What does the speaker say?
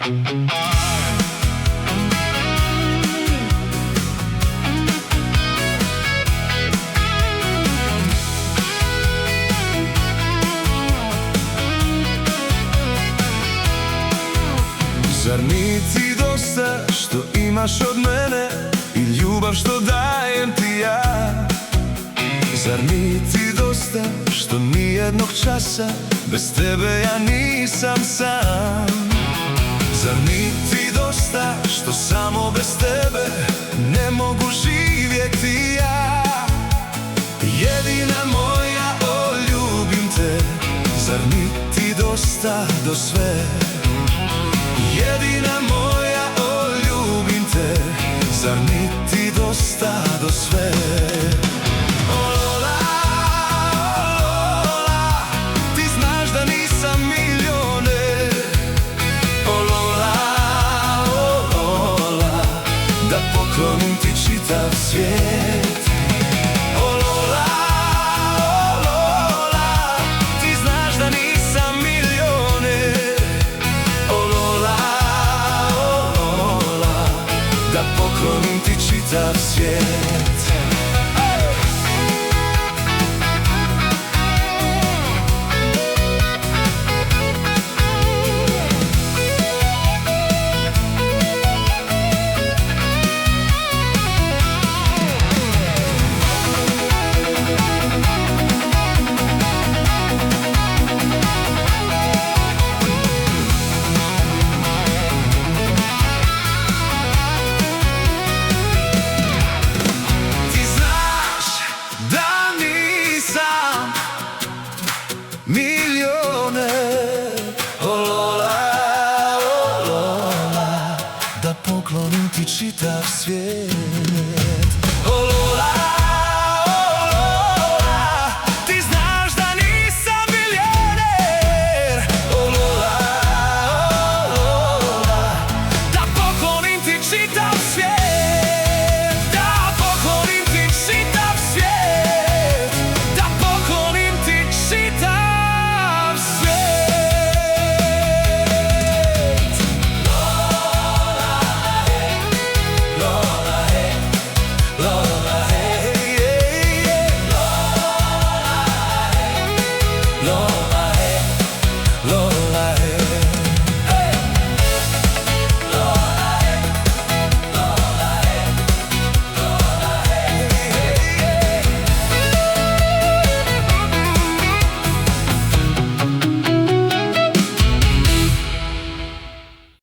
Zar nije ti dosta što imaš od mene i ljubav što dajem ti ja? Zar nije ti dosta što nijednog časa bez tebe ja nisam sam? Zar nije ti dosta što samo bez tebe ne mogu živjeti ja? Jedina moja, o ljubim te, zar nije ti dosta do sve? Jedina moja, o ljubim te, zar nije ti dosta do sve? O Lola, ti znaš da nisam milioner. O Lola, da poklonim ti čitav svijet. O Lola, ti znaš da nisam milioner. O Lola, da poklonim ti čitav svijet. Milioner, o Lola, da poklonim ti čitav svijet.